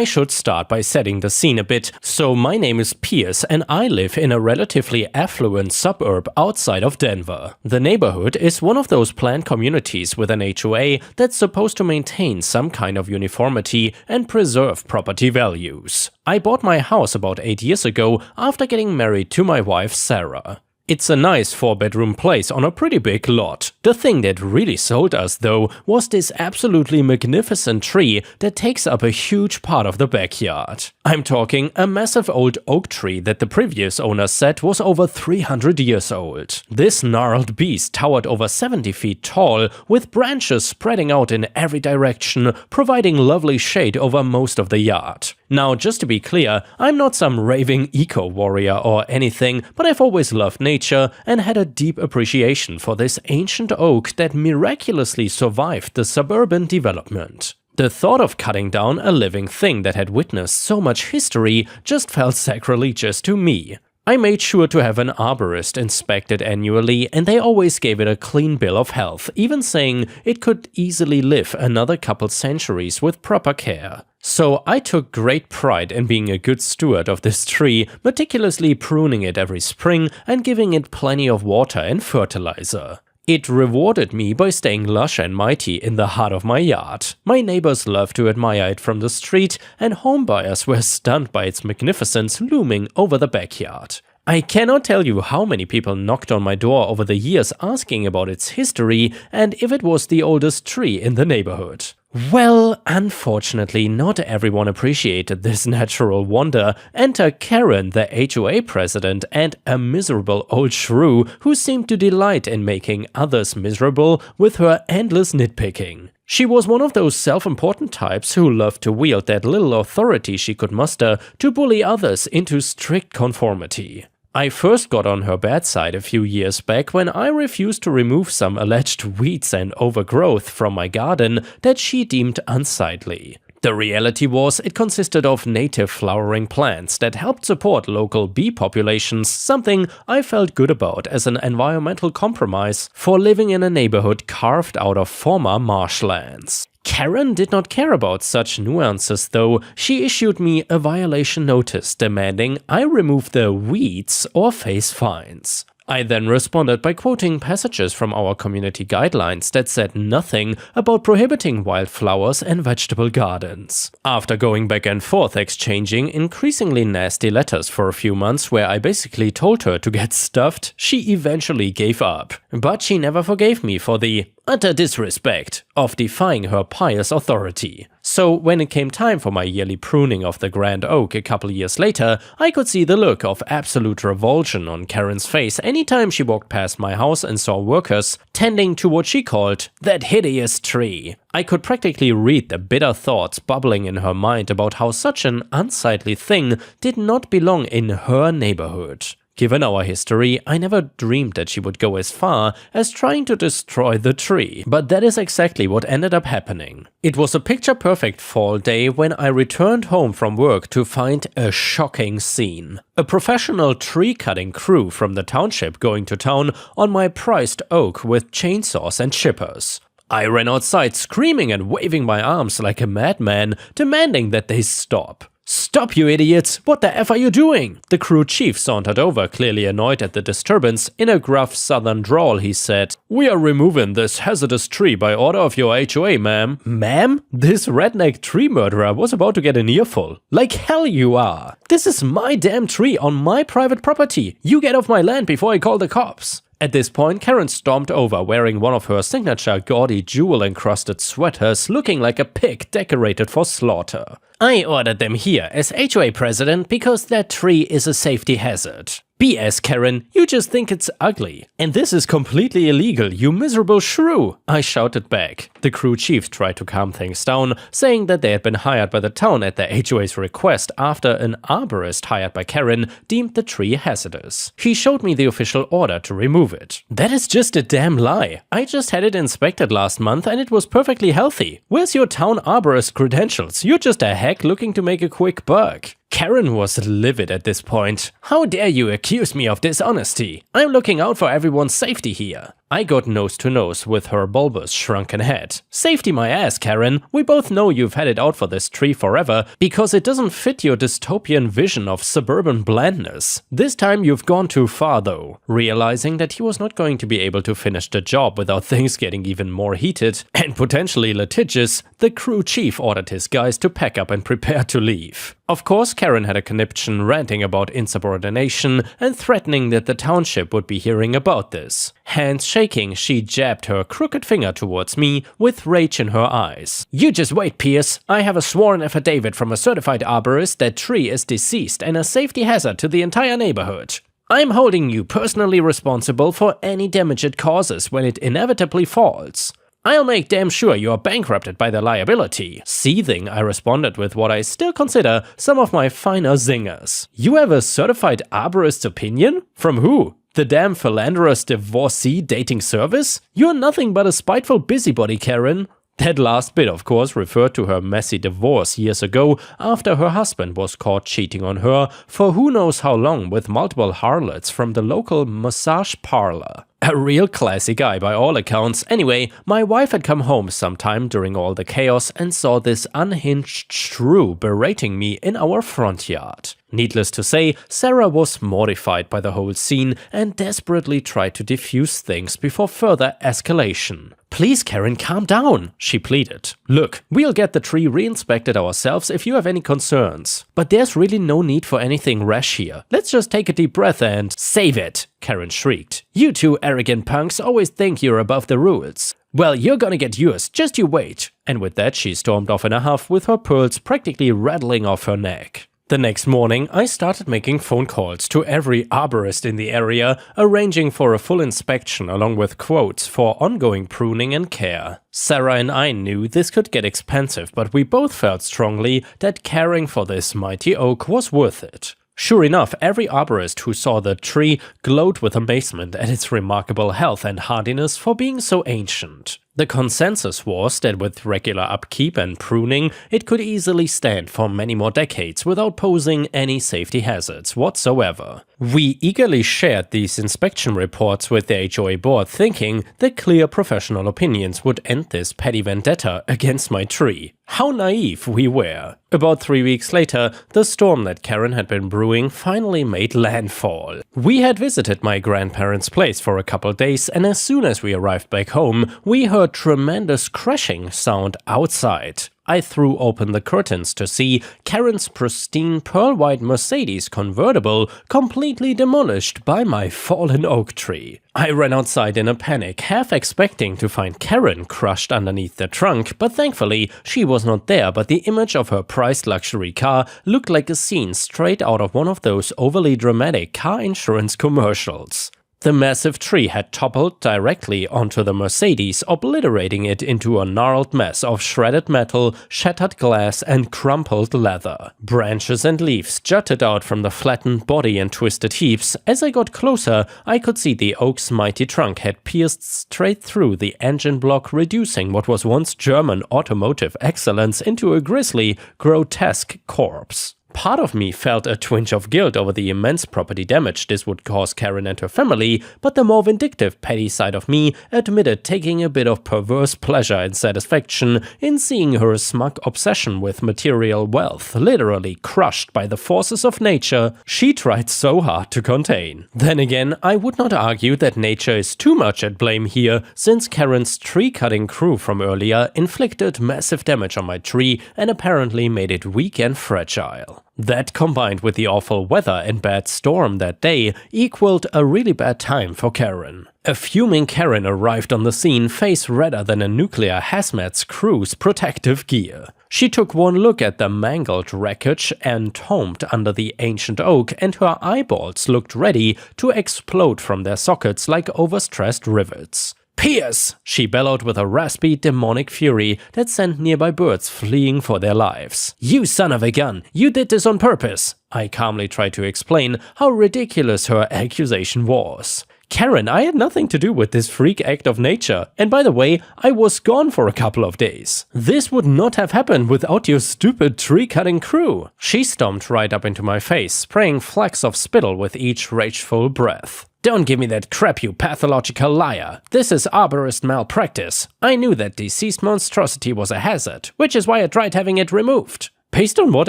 I should start by setting the scene a bit. So my name is Piers and I live in a relatively affluent suburb outside of Denver. The neighborhood is one of those planned communities with an HOA that's supposed to maintain some kind of uniformity and preserve property values. I bought my house about 8 years ago after getting married to my wife Sarah. It's a nice 4-bedroom place on a pretty big lot. The thing that really sold us though was this absolutely magnificent tree that takes up a huge part of the backyard. I'm talking a massive old oak tree that the previous owner said was over 300 years old. This gnarled beast towered over 70 feet tall, with branches spreading out in every direction, providing lovely shade over most of the yard. Now, just to be clear, I'm not some raving eco-warrior or anything, but I've always loved nature and had a deep appreciation for this ancient oak that miraculously survived the suburban development. The thought of cutting down a living thing that had witnessed so much history just felt sacrilegious to me. I made sure to have an arborist inspect it annually, and they always gave it a clean bill of health, even saying it could easily live another couple centuries with proper care. So I took great pride in being a good steward of this tree, meticulously pruning it every spring and giving it plenty of water and fertilizer. It rewarded me by staying lush and mighty in the heart of my yard. My neighbors loved to admire it from the street, and homebuyers were stunned by its magnificence looming over the backyard. I cannot tell you how many people knocked on my door over the years asking about its history and if it was the oldest tree in the neighborhood. Well, unfortunately, not everyone appreciated this natural wonder. Enter Karen, the HOA president, and a miserable old shrew who seemed to delight in making others miserable with her endless nitpicking. She was one of those self-important types who loved to wield that little authority she could muster to bully others into strict conformity. I first got on her bad side a few years back when I refused to remove some alleged weeds and overgrowth from my garden that she deemed unsightly. The reality was it consisted of native flowering plants that helped support local bee populations, something I felt good about as an environmental compromise for living in a neighborhood carved out of former marshlands. Karen did not care about such nuances though. She issued me a violation notice demanding I remove the weeds or face fines. I then responded by quoting passages from our community guidelines that said nothing about prohibiting wildflowers and vegetable gardens. After going back and forth exchanging increasingly nasty letters for a few months where I basically told her to get stuffed, she eventually gave up. But she never forgave me for the utter disrespect of defying her pious authority. So when it came time for my yearly pruning of the grand oak a couple years later, I could see the look of absolute revulsion on Karen's face anytime she walked past my house and saw workers tending to what she called that hideous tree. I could practically read the bitter thoughts bubbling in her mind about how such an unsightly thing did not belong in her neighborhood. Given our history, I never dreamed that she would go as far as trying to destroy the tree, but that is exactly what ended up happening. It was a picture-perfect fall day when I returned home from work to find a shocking scene. A professional tree-cutting crew from the township going to town on my prized oak with chainsaws and chippers. I ran outside screaming and waving my arms like a madman, demanding that they stop. "Stop, you idiots! What the F are you doing?" The crew chief sauntered over, clearly annoyed at the disturbance. In a gruff southern drawl, he said, "We are removing this hazardous tree by order of your HOA, ma'am." Ma'am? This redneck tree murderer was about to get an earful. Like hell you are! This is my damn tree on my private property. You get off my land before I call the cops. At this point, Karen stormed over wearing one of her signature gaudy jewel-encrusted sweaters, looking like a pig decorated for slaughter. "I ordered them here as HOA president because that tree is a safety hazard." "BS, Karen, you just think it's ugly. And this is completely illegal, you miserable shrew," I shouted back. The crew chief tried to calm things down, saying that they had been hired by the town at the HOA's request after an arborist hired by Karen deemed the tree hazardous. He showed me the official order to remove it. "That is just a damn lie. I just had it inspected last month and it was perfectly healthy. Where's your town arborist credentials? You're just a hack looking to make a quick buck." Karen was livid at this point. "How dare you accuse me of dishonesty? I'm looking out for everyone's safety here." I got nose to nose with her bulbous, shrunken head. Safety my ass, Karen. We both know you've had it out for this tree forever because it doesn't fit your dystopian vision of suburban blandness. This time you've gone too far though. Realizing that he was not going to be able to finish the job without things getting even more heated and potentially litigious, the crew chief ordered his guys to pack up and prepare to leave. Of course, Karen had a conniption ranting about insubordination and threatening that the township would be hearing about this. Hands shaking, she jabbed her crooked finger towards me with rage in her eyes. You just wait, Pierce. I have a sworn affidavit from a certified arborist that tree is deceased and a safety hazard to the entire neighborhood. I'm holding you personally responsible for any damage it causes when it inevitably falls. I'll make damn sure you are bankrupted by the liability. Seething, I responded with what I still consider some of my finer zingers. You have a certified arborist's opinion? From who? The damn philanderous divorcee dating service? You're nothing but a spiteful busybody, Karen. That last bit, of course, referred to her messy divorce years ago after her husband was caught cheating on her for who knows how long with multiple harlots from the local massage parlor. A real classy guy by all accounts. Anyway, my wife had come home sometime during all the chaos and saw this unhinged shrew berating me in our front yard. Needless to say, Sarah was mortified by the whole scene and desperately tried to defuse things before further escalation. Please, Karen, calm down, she pleaded. Look, we'll get the tree re-inspected ourselves if you have any concerns. But there's really no need for anything rash here. Let's just take a deep breath and save it, Karen shrieked. You two arrogant punks always think you're above the rules. Well, you're gonna get yours, just you wait. And with that, she stormed off in a huff with her pearls practically rattling off her neck. The next morning, I started making phone calls to every arborist in the area, arranging for a full inspection along with quotes for ongoing pruning and care. Sarah and I knew this could get expensive, but we both felt strongly that caring for this mighty oak was worth it. Sure enough, every arborist who saw the tree glowed with amazement at its remarkable health and hardiness for being so ancient. The consensus was that with regular upkeep and pruning, it could easily stand for many more decades without posing any safety hazards whatsoever. We eagerly shared these inspection reports with the HOA board, thinking that clear professional opinions would end this petty vendetta against my tree. How naive we were. About 3 weeks later, the storm that Karen had been brewing finally made landfall. We had visited my grandparents' place for a couple days, and as soon as we arrived back home, we heard tremendous crashing sound outside. I threw open the curtains to see Karen's pristine pearl-white Mercedes convertible completely demolished by my fallen oak tree. I ran outside in a panic, half expecting to find Karen crushed underneath the trunk, but thankfully she was not there, but the image of her prized luxury car looked like a scene straight out of one of those overly dramatic car insurance commercials. The massive tree had toppled directly onto the Mercedes, obliterating it into a gnarled mess of shredded metal, shattered glass, and crumpled leather. Branches and leaves jutted out from the flattened body in twisted heaps. As I got closer, I could see the oak's mighty trunk had pierced straight through the engine block, reducing what was once German automotive excellence into a grisly, grotesque corpse. Part of me felt a twinge of guilt over the immense property damage this would cause Karen and her family, but the more vindictive, petty side of me admitted taking a bit of perverse pleasure and satisfaction in seeing her smug obsession with material wealth literally crushed by the forces of nature she tried so hard to contain. Then again, I would not argue that nature is too much at blame here, since Karen's tree-cutting crew from earlier inflicted massive damage on my tree and apparently made it weak and fragile. That, combined with the awful weather and bad storm that day, equaled a really bad time for Karen. A fuming Karen arrived on the scene, face redder than a nuclear hazmat crew's protective gear. She took one look at the mangled wreckage entombed under the ancient oak, and her eyeballs looked ready to explode from their sockets like overstressed rivets. Pierce! She bellowed with a raspy, demonic fury that sent nearby birds fleeing for their lives. You son of a gun! You did this on purpose! I calmly tried to explain how ridiculous her accusation was. Karen, I had nothing to do with this freak act of nature, and by the way, I was gone for a couple of days. This would not have happened without your stupid tree-cutting crew. She stomped right up into my face, spraying flecks of spittle with each rageful breath. Don't give me that crap, you pathological liar. This is arborist malpractice. I knew that deceased monstrosity was a hazard, which is why I tried having it removed. Based on what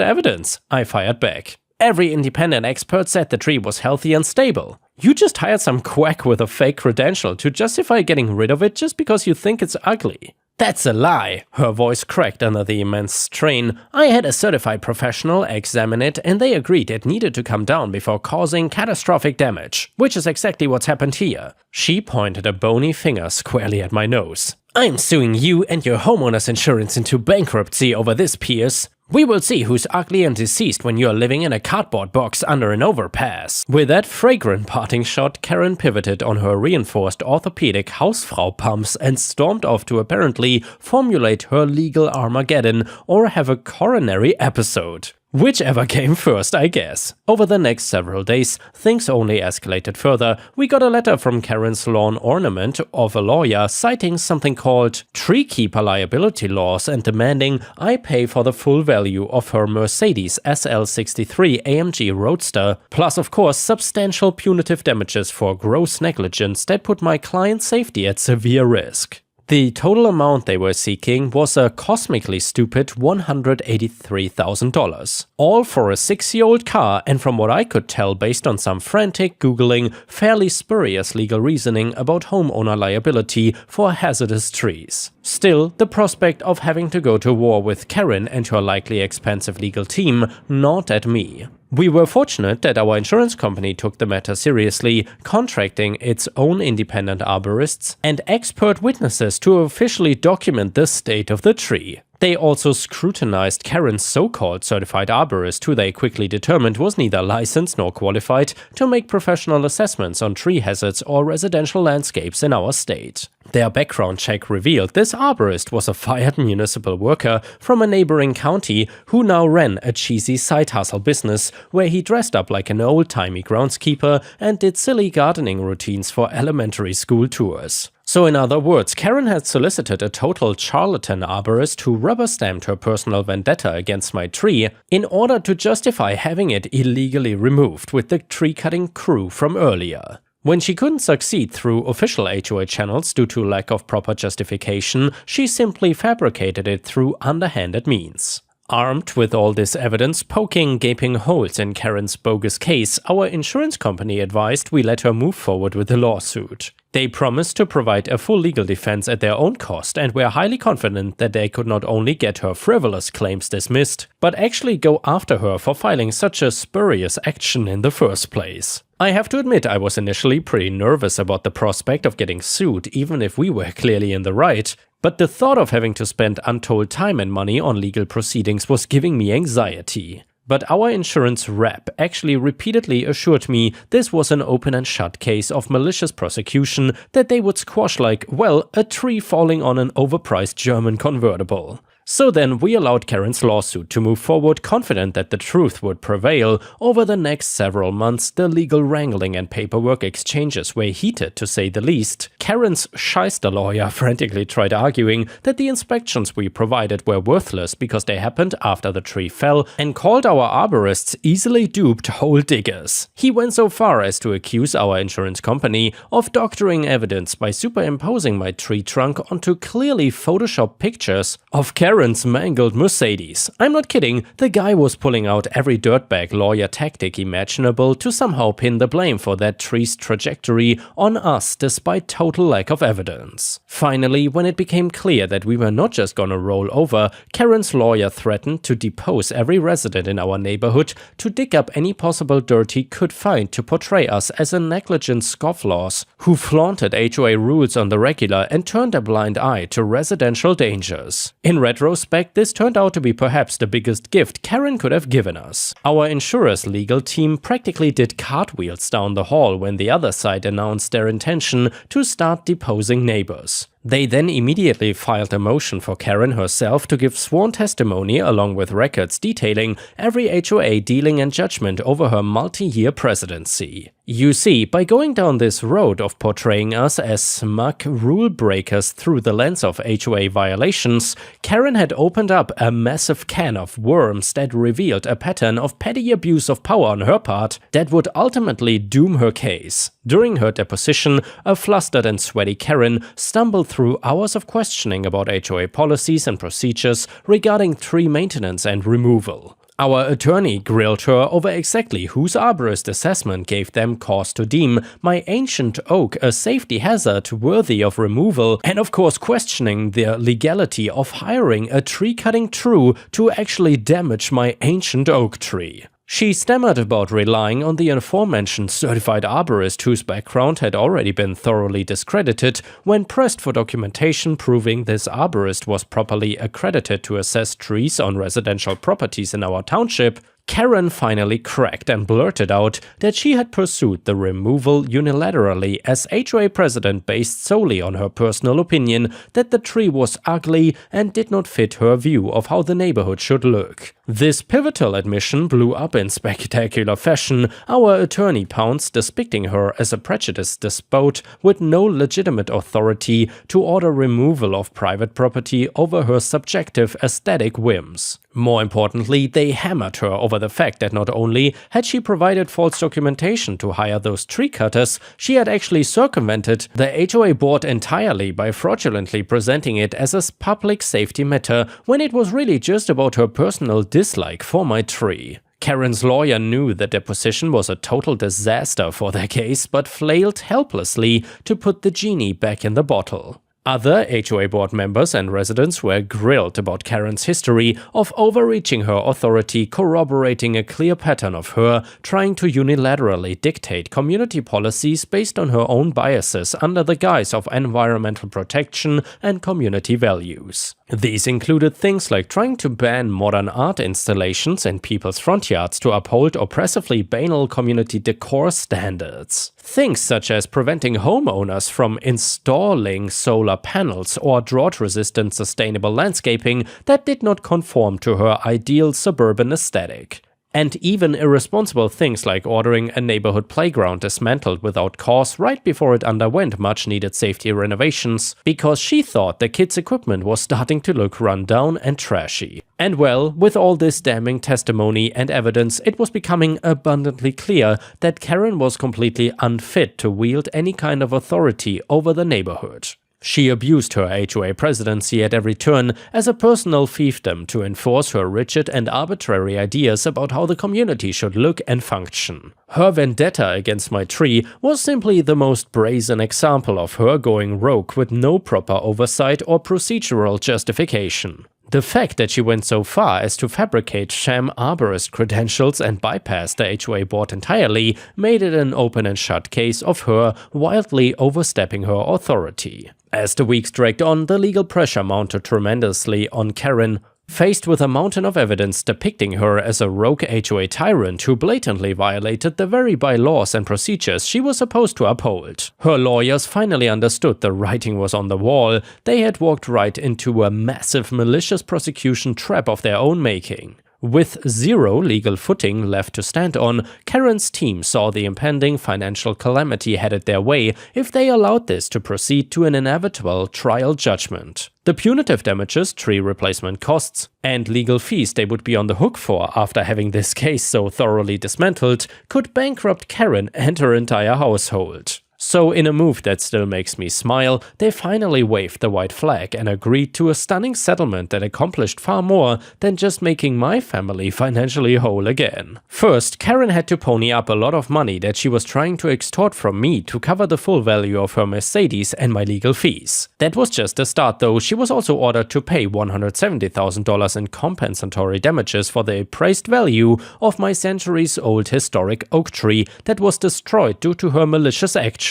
evidence? I fired back. Every independent expert said the tree was healthy and stable. You just hired some quack with a fake credential to justify getting rid of it just because you think it's ugly. That's a lie. Her voice cracked under the immense strain. I had a certified professional examine it and they agreed it needed to come down before causing catastrophic damage, which is exactly what's happened here. She pointed a bony finger squarely at my nose. I'm suing you and your homeowner's insurance into bankruptcy over this, Pierce. We will see who's ugly and deceased when you're living in a cardboard box under an overpass. With that fragrant parting shot, Karen pivoted on her reinforced orthopedic Hausfrau pumps and stormed off to apparently formulate her legal Armageddon or have a coronary episode. Whichever came first, I guess. Over the next several days, things only escalated further. We got a letter from Karen's lawn ornament of a lawyer citing something called tree keeper liability laws and demanding I pay for the full value of her Mercedes SL63 AMG Roadster, plus of course substantial punitive damages for gross negligence that put my client's safety at severe risk. The total amount they were seeking was a cosmically stupid $183,000. All for a 6-year-old car, and from what I could tell based on some frantic Googling, fairly spurious legal reasoning about homeowner liability for hazardous trees. Still, the prospect of having to go to war with Karen and her likely expensive legal team gnawed at me. We were fortunate that our insurance company took the matter seriously, contracting its own independent arborists and expert witnesses to officially document the state of the tree. They also scrutinized Karen's so-called certified arborist, who they quickly determined was neither licensed nor qualified to make professional assessments on tree hazards or residential landscapes in our state. Their background check revealed this arborist was a fired municipal worker from a neighboring county who now ran a cheesy side hustle business where he dressed up like an old-timey groundskeeper and did silly gardening routines for elementary school tours. So in other words, Karen had solicited a total charlatan arborist who rubber-stamped her personal vendetta against my tree in order to justify having it illegally removed with the tree-cutting crew from earlier. When she couldn't succeed through official HOA channels due to lack of proper justification, she simply fabricated it through underhanded means. Armed with all this evidence poking gaping holes in Karen's bogus case, our insurance company advised we let her move forward with the lawsuit. They promised to provide a full legal defense at their own cost and were highly confident that they could not only get her frivolous claims dismissed, but actually go after her for filing such a spurious action in the first place. I have to admit I was initially pretty nervous about the prospect of getting sued even if we were clearly in the right, but the thought of having to spend untold time and money on legal proceedings was giving me anxiety. But our insurance rep actually repeatedly assured me this was an open and shut case of malicious prosecution that they would squash like, well, a tree falling on an overpriced German convertible. So then we allowed Karen's lawsuit to move forward, confident that the truth would prevail. Over the next several months, the legal wrangling and paperwork exchanges were heated, to say the least. Karen's shyster lawyer frantically tried arguing that the inspections we provided were worthless because they happened after the tree fell, and called our arborists easily duped hole diggers. He went so far as to accuse our insurance company of doctoring evidence by superimposing my tree trunk onto clearly photoshopped pictures of Karen's mangled Mercedes. I'm not kidding, the guy was pulling out every dirtbag lawyer tactic imaginable to somehow pin the blame for that tree's trajectory on us despite total lack of evidence. Finally, when it became clear that we were not just gonna roll over, Karen's lawyer threatened to depose every resident in our neighborhood to dig up any possible dirt he could find to portray us as a negligent scofflaws who flaunted HOA rules on the regular and turned a blind eye to residential dangers. In retrospect, this turned out to be perhaps the biggest gift Karen could have given us. Our insurer's legal team practically did cartwheels down the hall when the other side announced their intention to start deposing neighbors. They then immediately filed a motion for Karen herself to give sworn testimony along with records detailing every HOA dealing and judgment over her multi-year presidency. You see, by going down this road of portraying us as smug rule breakers through the lens of HOA violations, Karen had opened up a massive can of worms that revealed a pattern of petty abuse of power on her part that would ultimately doom her case. During her deposition, a flustered and sweaty Karen stumbled through hours of questioning about HOA policies and procedures regarding tree maintenance and removal. Our attorney grilled her over exactly whose arborist assessment gave them cause to deem my ancient oak a safety hazard worthy of removal, and of course questioning the legality of hiring a tree-cutting crew to actually damage my ancient oak tree. She stammered about relying on the aforementioned certified arborist whose background had already been thoroughly discredited when pressed for documentation proving this arborist was properly accredited to assess trees on residential properties in our township. Karen finally cracked and blurted out that she had pursued the removal unilaterally as HOA president based solely on her personal opinion that the tree was ugly and did not fit her view of how the neighborhood should look. This pivotal admission blew up in spectacular fashion. Our attorney pounced, depicting her as a prejudiced despot with no legitimate authority to order removal of private property over her subjective aesthetic whims. More importantly, they hammered her over the fact that not only had she provided false documentation to hire those tree cutters, she had actually circumvented the HOA board entirely by fraudulently presenting it as a public safety matter when it was really just about her personal dislike for my tree. Karen's lawyer knew the deposition was a total disaster for their case, but flailed helplessly to put the genie back in the bottle. Other HOA board members and residents were grilled about Karen's history of overreaching her authority, corroborating a clear pattern of her trying to unilaterally dictate community policies based on her own biases under the guise of environmental protection and community values. These included things like trying to ban modern art installations in people's front yards to uphold oppressively banal community decor standards. Things such as preventing homeowners from installing solar panels or drought-resistant sustainable landscaping that did not conform to her ideal suburban aesthetic. And even irresponsible things like ordering a neighborhood playground dismantled without cause right before it underwent much-needed safety renovations, because she thought the kids' equipment was starting to look run down and trashy. And well, with all this damning testimony and evidence, it was becoming abundantly clear that Karen was completely unfit to wield any kind of authority over the neighborhood. She abused her HOA presidency at every turn as a personal fiefdom to enforce her rigid and arbitrary ideas about how the community should look and function. Her vendetta against my tree was simply the most brazen example of her going rogue with no proper oversight or procedural justification. The fact that she went so far as to fabricate sham arborist credentials and bypass the HOA board entirely made it an open and shut case of her wildly overstepping her authority. As the weeks dragged on, the legal pressure mounted tremendously on Karen. Faced with a mountain of evidence depicting her as a rogue HOA tyrant who blatantly violated the very bylaws and procedures she was supposed to uphold, her lawyers finally understood the writing was on the wall. They had walked right into a massive malicious prosecution trap of their own making. With zero legal footing left to stand on, Karen's team saw the impending financial calamity headed their way if they allowed this to proceed to an inevitable trial judgment. The punitive damages, tree replacement costs, and legal fees they would be on the hook for after having this case so thoroughly dismantled could bankrupt Karen and her entire household. So in a move that still makes me smile, they finally waved the white flag and agreed to a stunning settlement that accomplished far more than just making my family financially whole again. First, Karen had to pony up a lot of money that she was trying to extort from me to cover the full value of her Mercedes and my legal fees. That was just a start though. She was also ordered to pay $170,000 in compensatory damages for the appraised value of my centuries-old historic oak tree that was destroyed due to her malicious actions.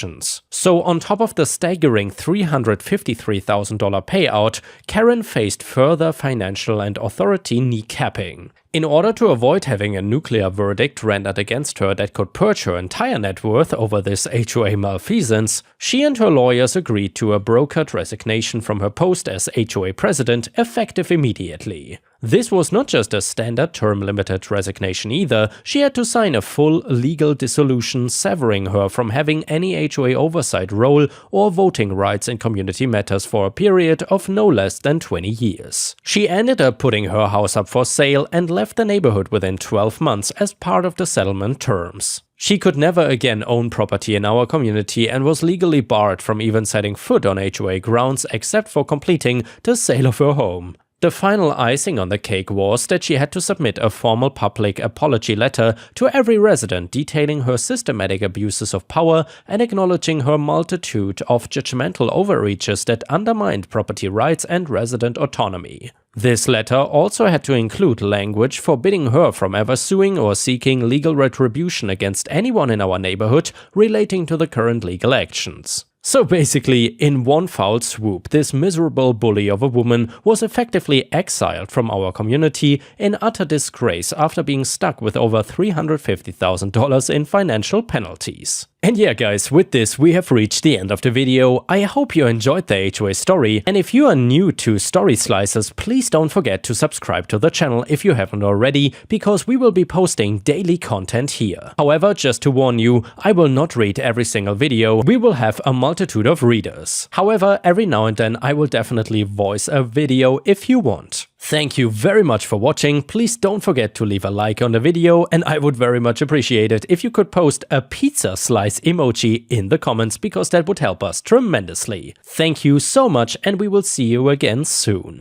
So on top of the staggering $353,000 payout, Karen faced further financial and authority kneecapping. In order to avoid having a nuclear verdict rendered against her that could purge her entire net worth over this HOA malfeasance, she and her lawyers agreed to a brokered resignation from her post as HOA president effective immediately. This was not just a standard term-limited resignation either. She had to sign a full legal dissolution severing her from having any HOA oversight role or voting rights in community matters for a period of no less than 20 years. She ended up putting her house up for sale and left the neighborhood within 12 months as part of the settlement terms. She could never again own property in our community and was legally barred from even setting foot on HOA grounds except for completing the sale of her home. The final icing on the cake was that she had to submit a formal public apology letter to every resident detailing her systematic abuses of power and acknowledging her multitude of judgmental overreaches that undermined property rights and resident autonomy. This letter also had to include language forbidding her from ever suing or seeking legal retribution against anyone in our neighborhood relating to the current legal actions. So basically, in one foul swoop, this miserable bully of a woman was effectively exiled from our community in utter disgrace after being stuck with over $350,000 in financial penalties. And yeah guys, with this we have reached the end of the video. I hope you enjoyed the HOA story, and if you are new to Story Slices, please don't forget to subscribe to the channel if you haven't already, because we will be posting daily content here. However, just to warn you, I will not read every single video. We will have a multitude of readers. However, every now and then I will definitely voice a video if you want. Thank you very much for watching. Please don't forget to leave a like on the video, and I would very much appreciate it if you could post a pizza slice emoji in the comments, because that would help us tremendously. Thank you so much, and we will see you again soon.